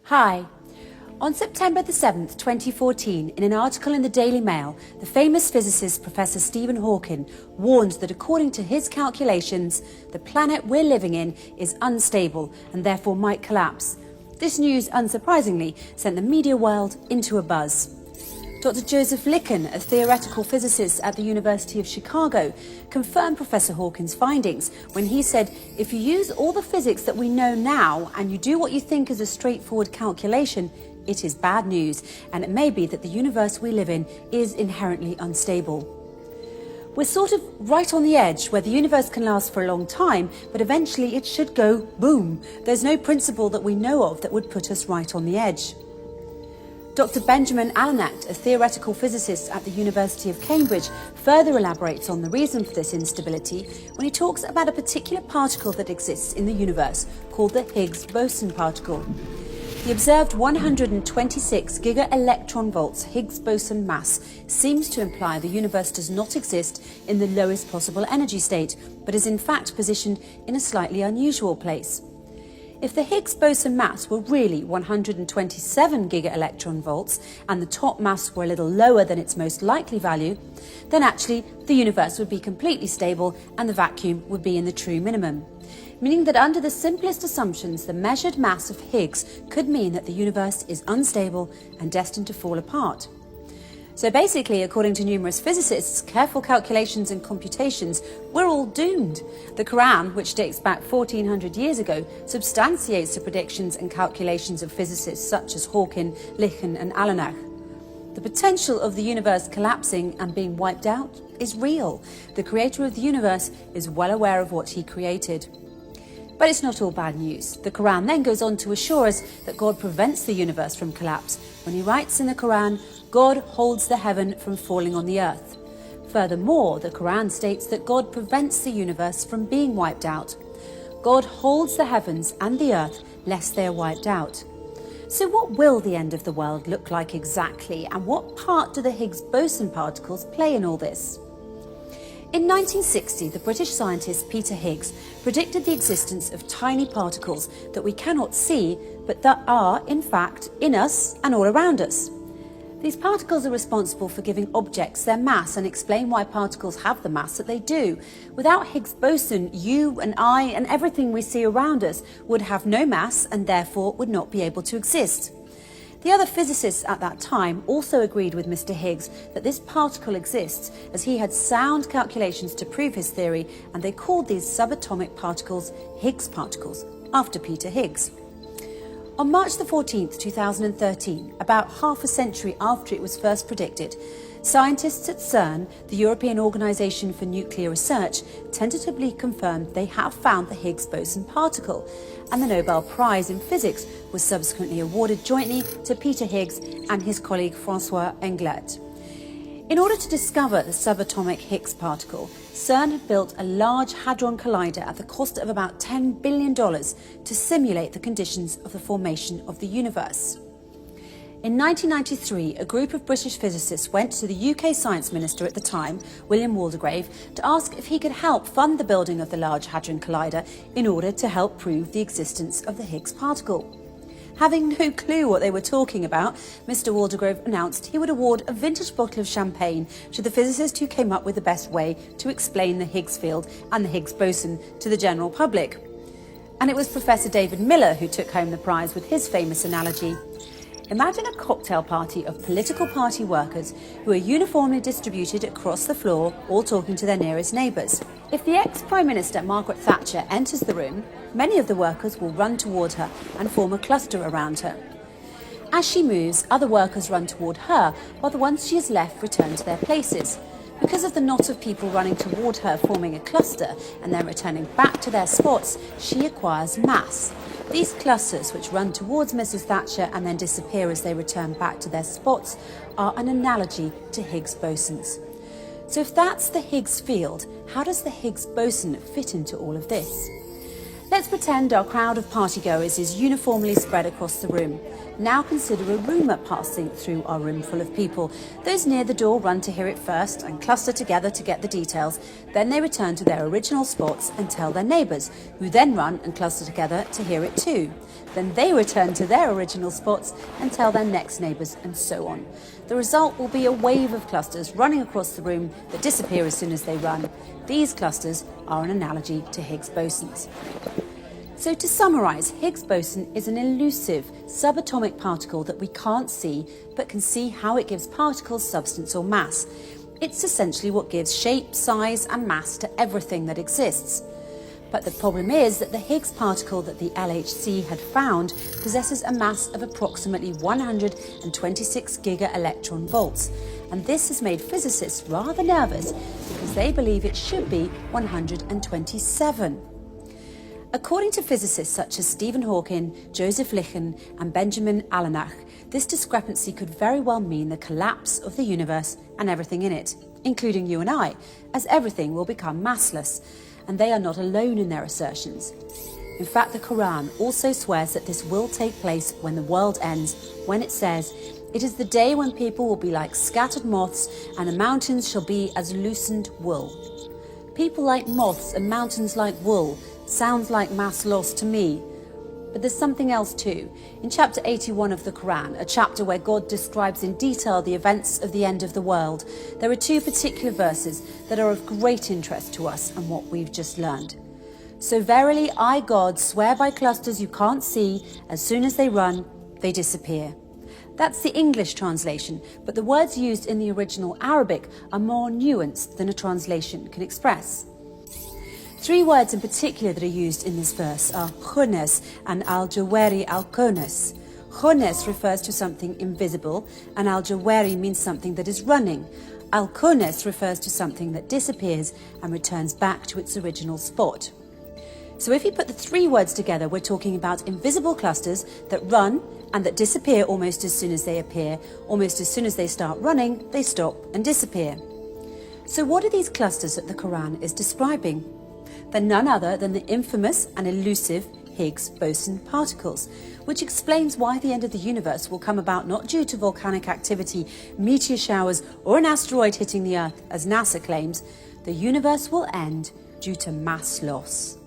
Hi. On September the 7th, 2014, in an article in the Daily Mail, the famous physicist Professor Stephen Hawking warned that according to his calculations, the planet we're living in is unstable and therefore might collapse. This news, unsurprisingly, sent the media world into a buzz. Dr. Joseph Licken, a theoretical physicist at the University of Chicago, confirmed Professor Hawking's findings when he said, if you use all the physics that we know now and you do what you think is a straightforward calculation, it is bad news, and it may be that the universe we live in is inherently unstable. We're sort of right on the edge where the universe can last for a long time, but eventually it should go boom. There's no principle that we know of that would put us right on the edge. Dr. Benjamin Alanacht, a theoretical physicist at the University of Cambridge, further elaborates on the reason for this instability when he talks about a particular particle that exists in the universe called the Higgs boson particle. The observed 126 giga-electron-volts Higgs boson mass seems to imply the universe does not exist in the lowest possible energy state, but is in fact positioned in a slightly unusual place. If the Higgs boson mass were really 127 giga-electron-volts and the top mass were a little lower than its most likely value, then actually the universe would be completely stable and the vacuum would be in the true minimum. Meaning that under the simplest assumptions, the measured mass of Higgs could mean that the universe is unstable and destined to fall apart. So basically, according to numerous physicists, careful calculations and computations, we're all doomed. The Quran, which dates back 1400 years ago, substantiates the predictions and calculations of physicists such as Hawking, Licken and Alanacht. The potential of the universe collapsing and being wiped out is real. The creator of the universe is well aware of what he created. But it's not all bad news. The Quran then goes on to assure us that God prevents the universe from collapse when he writes in the Quran, God holds the heaven from falling on the earth. Furthermore, the Quran states that God prevents the universe from being wiped out. God holds the heavens and the earth lest they are wiped out. So what will the end of the world look like exactly, and what part do the Higgs boson particles play in all this? In 1960, the British scientist Peter Higgs predicted the existence of tiny particles that we cannot see, but that are, in fact, in us and all around us. These particles are responsible for giving objects their mass and explain why particles have the mass that they do. Without Higgs boson, you and I and everything we see around us would have no mass and therefore would not be able to exist. The other physicists at that time also agreed with Mr. Higgs that this particle exists, as he had sound calculations to prove his theory, and they called these subatomic particles Higgs particles, after Peter Higgs. On March the 14th, 2013, about half a century after it was first predicted, scientists at CERN, the European Organisation for Nuclear Research, tentatively confirmed they have found the Higgs boson particle, and the Nobel Prize in Physics was subsequently awarded jointly to Peter Higgs and his colleague François Englert. In order to discover the subatomic Higgs particle, CERN had built a large hadron collider at the cost of about $10 billion to simulate the conditions of the formation of the universe. In 1993, a group of British physicists went to the UK Science Minister at the time, William Waldegrave, to ask if he could help fund the building of the Large Hadron Collider in order to help prove the existence of the Higgs particle. Having no clue what they were talking about, Mr. Waldegrave announced he would award a vintage bottle of champagne to the physicist who came up with the best way to explain the Higgs field and the Higgs boson to the general public. And it was Professor David Miller who took home the prize with his famous analogy. Imagine a cocktail party of political party workers who are uniformly distributed across the floor, all talking to their nearest neighbours. If the ex-Prime Minister Margaret Thatcher enters the room, many of the workers will run toward her and form a cluster around her. As she moves, other workers run toward her, while the ones she has left return to their places. Because of the knot of people running toward her forming a cluster and then returning back to their spots, she acquires mass. These clusters, which run towards Mrs. Thatcher and then disappear as they return back to their spots, are an analogy to Higgs bosons. So if that's the Higgs field, how does the Higgs boson fit into all of this? Let's pretend our crowd of partygoers is uniformly spread across the room. Now consider a rumour passing through our room full of people. Those near the door run to hear it first and cluster together to get the details. Then they return to their original spots and tell their neighbours, who then run and cluster together to hear it too. Then they return to their original spots and tell their next neighbours, and so on. The result will be a wave of clusters running across the room that disappear as soon as they run. These clusters are an analogy to Higgs bosons. So to summarise, Higgs boson is an elusive subatomic particle that we can't see, but can see how it gives particles substance or mass. It's essentially what gives shape, size and mass to everything that exists. But the problem is that the Higgs particle that the LHC had found possesses a mass of approximately 126 giga-electron volts, and this has made physicists rather nervous because they believe it should be 127. According to physicists such as Stephen Hawking, Joseph Litton and Benjamin Allenach, this discrepancy could very well mean the collapse of the universe and everything in it, including you and I, as everything will become massless. And they are not alone in their assertions. In fact, the Quran also swears that this will take place when the world ends, when it says, "It is the day when people will be like scattered moths, and the mountains shall be as loosened wool." People like moths and mountains like wool sounds like mass loss to me. But there's something else too. In chapter 81 of the Quran, a chapter where God describes in detail the events of the end of the world, there are two particular verses that are of great interest to us and what we've just learned. "So verily I, God, swear by clusters you can't see, as soon as they run, they disappear." That's the English translation, but the words used in the original Arabic are more nuanced than a translation can express. Three words in particular that are used in this verse are khunes and al-jawari al-kunes. Khunes refers to something invisible, and al-jawari means something that is running. Al-kunes refers to something that disappears and returns back to its original spot. So if you put the three words together, we're talking about invisible clusters that run and that disappear almost as soon as they appear. Almost as soon as they start running, they stop and disappear. So what are these clusters that the Quran is describing? They're none other than the infamous and elusive Higgs boson particles, which explains why the end of the universe will come about not due to volcanic activity, meteor showers, or an asteroid hitting the Earth, as NASA claims. The universe will end due to mass loss.